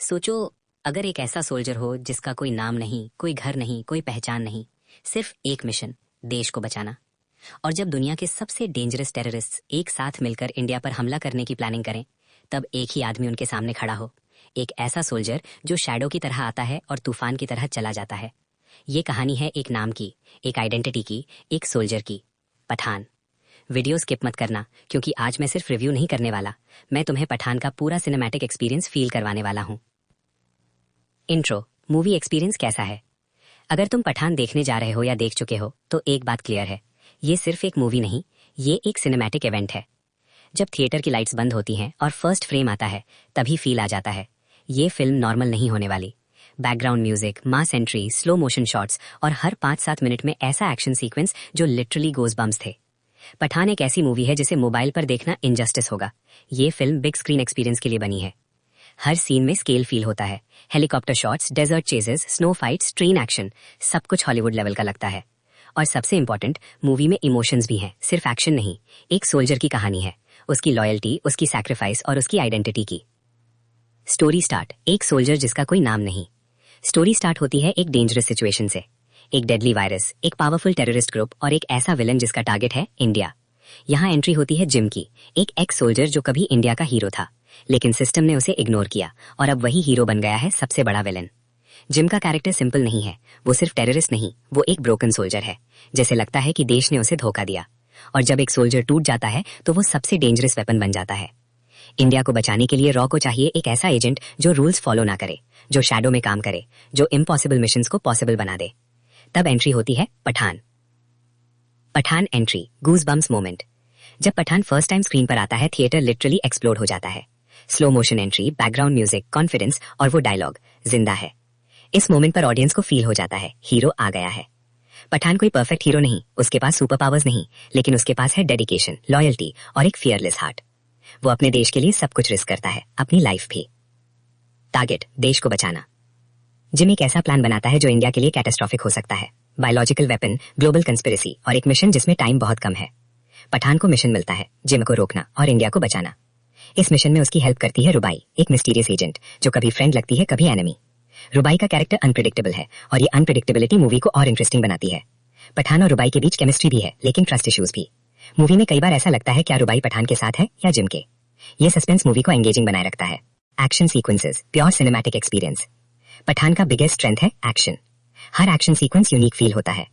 सोचो, अगर एक ऐसा सोल्जर हो जिसका कोई नाम नहीं, कोई घर नहीं, कोई पहचान नहीं, सिर्फ एक मिशन, देश को बचाना। और जब दुनिया के सबसे डेंजरस टेररिस्ट एक साथ मिलकर इंडिया पर हमला करने की प्लानिंग करें, तब एक ही आदमी उनके सामने खड़ा हो। एक ऐसा सोल्जर जो शैडो की तरह आता है और तूफान की तरह चला जाता है। ये कहानी है एक नाम की, एक आइडेंटिटी की, एक सोल्जर की, पठान। वीडियो स्किप मत करना, क्योंकि आज मैं सिर्फ रिव्यू नहीं करने वाला, मैं तुम्हें पठान का पूरा सिनेमैटिक एक्सपीरियंस फील करवाने वाला हूँ। इंट्रो। मूवी एक्सपीरियंस कैसा है? अगर तुम पठान देखने जा रहे हो या देख चुके हो तो एक बात क्लियर है, ये सिर्फ एक मूवी नहीं, ये एक सिनेमैटिक इवेंट है। जब थिएटर की लाइट्स बंद होती हैं और फर्स्ट फ्रेम आता है, तभी फील आ जाता है ये फिल्म नॉर्मल नहीं होने वाली। बैकग्राउंड म्यूजिक, मास एंट्री, स्लो मोशन शॉट्स और हर 5-7 मिनट में ऐसा एक्शन सीक्वेंस जो लिटरली गोज बम्स थे। पठान एक ऐसी मूवी है जिसे मोबाइल पर देखना इनजस्टिस होगा। ये फिल्म बिग स्क्रीन एक्सपीरियंस के लिए बनी है। हर सीन में स्केल फील होता है। Helicopter shots, desert chases, snow fights, train action, सब कुछ हॉलीवुड लेवल का लगता है। और सबसे इंपॉर्टेंट, मूवी में इमोशंस भी हैं, सिर्फ एक्शन नहीं। एक सोल्जर की कहानी है, उसकी लॉयल्टी, उसकी सैक्रिफाइस और उसकी आइडेंटिटी की। Story start. एक सोल्जर जिसका कोई नाम नहीं। स्टोरी स्टार्ट होती है एक डेंजरस सिचुएशन से। एक डेडली वायरस, एक पावरफुल टेररिस्ट ग्रुप और एक ऐसा विलन जिसका टारगेट है इंडिया। यहाँ एंट्री होती है जिम की, एक एक्स सोल्जर जो कभी इंडिया का हीरो था, लेकिन सिस्टम ने उसे इग्नोर किया और अब वही हीरो बन गया है सबसे बड़ा विलन। जिम का कैरेक्टर सिंपल नहीं है, वो सिर्फ टेररिस्ट नहीं, वो एक ब्रोकन सोल्जर है। जैसे लगता है कि देश ने उसे धोखा दिया। और जब एक सोल्जर टूट जाता है तो वो सबसे डेंजरस वेपन बन जाता है। इंडिया को बचाने के लिए रॉ को चाहिए एक ऐसा एजेंट जो रूल्स फॉलो ना करे, जो शैडो में काम करे, जो इम्पॉसिबल मिशंस को पॉसिबल बना दे। तब एंट्री होती है Pathaan. Pathaan entry, goosebumps moment. जब पठान फर्स्ट टाइम स्क्रीन पर आता है, थिएटर लिटरली एक्सप्लोड हो जाता है। Slow motion entry, background music, confidence और वो डायलॉग जिंदा है। इस मोमेंट पर ऑडियंस को फील हो जाता है हीरो आ गया है। पठान कोई परफेक्ट हीरो नहीं, उसके पास सुपर पावर्स नहीं, लेकिन उसके पास है डेडिकेशन, लॉयल्टी और एक फियरलेस हार्ट। वो अपने देश के लिए सब कुछ रिस्क करता है, अपनी लाइफ भी। टारगेट, देश को बचाना। जिम एक ऐसा प्लान बनाता है जो इंडिया के लिए कैटास्ट्रॉफिक हो सकता है। बायोलॉजिकल वेपन, ग्लोबल कंस्पिरेसी और एक मिशन जिसमें टाइम बहुत कम है। पठान को मिशन मिलता है जिम को रोकना और इंडिया को बचाना। इस मिशन में उसकी हेल्प करती है रुबाई, एक मिस्टीरियस एजेंट जो कभी फ्रेंड लगती है कभी एनिमी। रुबाई का कैरेक्टर अनप्रेडिक्टेबल है और ये अनप्रेडिक्टेबिलिटी मूवी को और इंटरेस्टिंग बनाती है। पठान और रुबाई के बीच केमिस्ट्री भी है, लेकिन ट्रस्ट इश्यूज भी। मूवी में कई बार ऐसा लगता है क्या रुबाई पठान के साथ है या जिम के। ये सस्पेंस मूवी को एंगेजिंग बनाए रखता है। Action sequences, pure cinematic experience. Pathaan का बिगेस्ट स्ट्रेंथ है एक्शन। हर एक्शन सीक्वेंस यूनिक फील होता है।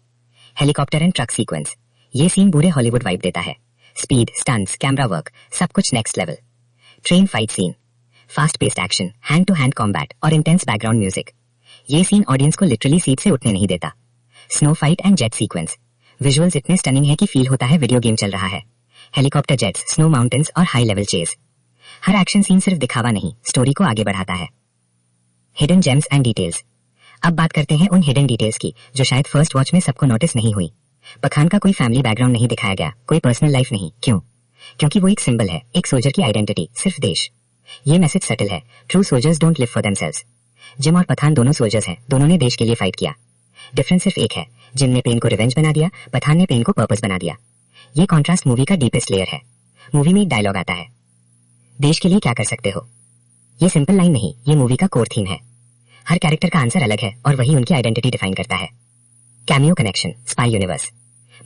हेलीकॉप्टर एंड ट्रक सीक्वेंस, ये सीन पूरे हॉलीवुड वाइब देता है। स्पीड, स्टंट्स, कैमरा वर्क, सब कुछ next level. Train fight scene, fast paced action, hand to hand combat और इंटेंस बैकग्राउंड म्यूजिक। ये सीन ऑडियंस को लिटरली सीट से उठने नहीं देता। Snow fight and jet sequence, visuals इतने स्टनिंग है कि फील होता है वीडियो गेम चल रहा है। हेलीकॉप्टर जेट्स, स्नो माउंटेन्स और हाई लेवल चेज। हर एक्शन सीन सिर्फ दिखावा नहीं, स्टोरी को आगे बढ़ाता है। Hidden gems and details. अब बात करते हैं उन हिडन डिटेल्स की जो शायद फर्स्ट वॉच में सबको नोटिस नहीं हुई। पठान का कोई फैमिली बैकग्राउंड नहीं दिखाया गया, कोई पर्सनल लाइफ नहीं। क्यों? क्योंकि वो एक सिंबल है, एक सोल्जर की आइडेंटिटी, सिर्फ देश। ये मैसेज सटल है, true soldiers don't live for themselves. Gym और पठान दोनों सोल्जर्स हैं, दोनों ने देश के लिए फाइट किया। डिफरेंस सिर्फ एक है, जिम ने पेन को रिवेंज बना दिया, पठान ने पेन को पर्पस बना दिया। ये कॉन्ट्रास्ट मूवी का डीपेस्ट लेयर है। मूवी में एक डायलॉग आता है, देश के लिए क्या कर सकते हो। ये सिंपल लाइन नहीं, ये मूवी का कोर थीम है। हर कैरेक्टर का आंसर अलग है और वही उनकी आइडेंटिटी डिफाइन करता है। Cameo connection, spy universe.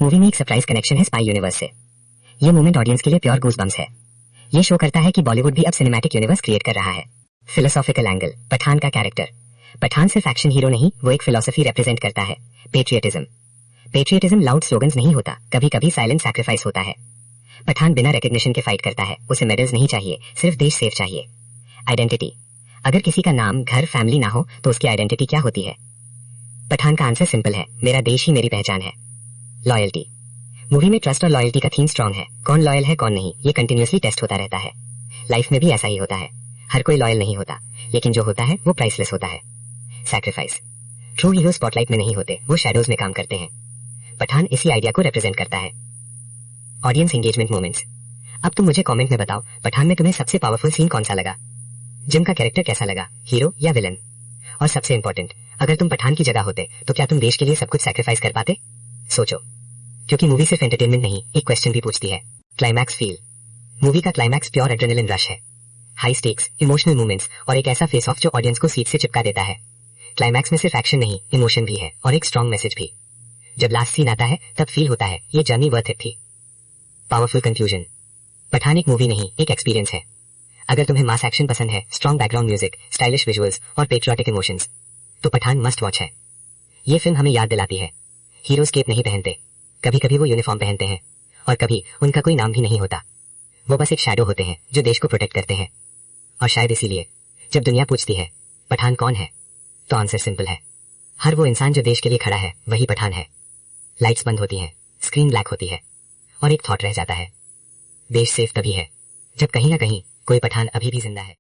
Movie में एक सरप्राइज कनेक्शन है स्पाई यूनिवर्स से। ये मोमेंट ऑडियंस के लिए प्योर गूज़बम्स है। ये शो करता है कि बॉलीवुड भी अब सिनेमैटिक यूनिवर्स क्रिएट कर रहा है। फिलोसॉफिकल एंगल, पठान का कैरेक्टर। पठान सिर्फ एक्शन हीरो नहीं, वो एक फिलोसफी रिप्रेजेंट करता है, पेट्रियटिज्म। पेट्रियटिज्म लाउड स्लोगन्स नहीं होता, कभी कभी साइलेंट सैक्रिफाइस होता है। पठान बिना रिकग्निशन के फाइट करता है, उसे मेडल्स नहीं चाहिए, सिर्फ देश सेफ चाहिए। आइडेंटिटी, अगर किसी का नाम, घर, फैमिली ना हो तो उसकी आइडेंटिटी क्या होती है? पठान का आंसर सिंपल है, मेरा देश ही मेरी पहचान है। लॉयल्टी, मूवी में ट्रस्ट और लॉयल्टी का थीम स्ट्रॉन्ग है। कौन लॉयल है कौन नहीं, ये कंटिन्यूअसली टेस्ट होता रहता है। लाइफ में भी ऐसा ही होता है, हर कोई लॉयल नहीं होता, लेकिन जो होता है वो प्राइसलेस होता है। सैक्रिफाइस, ट्रू हीरो स्पॉटलाइट में नहीं होते, वो शैडोज में काम करते हैं। पठान इसी आइडिया को रिप्रेजेंट करता है। Audience engagement moments. अब तुम मुझे कमेंट में बताओ, पठान में तुम्हें सबसे पावरफुल सीन कौन सा लगा? जिम का कैरेक्टर कैसा लगा, हीरो या विलन? और सबसे इंपॉर्टेंट, अगर तुम पठान की जगह होते तो क्या तुम देश के लिए सब कुछ सैक्रिफाइस कर पाते? सोचो, क्योंकि मूवी सिर्फ एंटरटेनमेंट नहीं, एक क्वेश्चन भी पूछती है। क्लाइमैक्स फील, मूवी का क्लाइमैक्स प्योर एड्रेनलिन रश है। हाई स्टेक्स, इमोशनल मूवमेंट्स और एक ऐसा फेस ऑफ जो ऑडियंस को सीट से चिपका देता है। क्लाइमैक्स में सिर्फ एक्शन नहीं, इमोशन भी है और एक स्ट्रॉन्ग मैसेज भी। जब लास्ट सीन आता है तब फील होता है ये जर्नी वर्थ इट थी। Powerful conclusion. पठान एक मूवी नहीं, एक एक्सपीरियंस है। अगर तुम्हें मास एक्शन पसंद है, strong background music, stylish visuals और पेट्रियोटिक इमोशंस, तो पठान मस्ट वॉच है। ये फिल्म हमें याद दिलाती है हीरोज केप नहीं पहनते, कभी कभी वो यूनिफॉर्म पहनते हैं और कभी उनका कोई नाम भी नहीं होता। वो बस एक शैडो होते हैं जो देश को प्रोटेक्ट करते हैं। और शायद इसीलिए जब दुनिया पूछती है पठान कौन है, तो आंसर सिंपल है, हर वो इंसान जो देश के लिए खड़ा है वही पठान है। लाइट्स बंद होती हैं, स्क्रीन ब्लैक होती है और एक थॉट रह जाता है, देश सेफ तभी है जब कहीं ना कहीं कोई पठान अभी भी जिंदा है।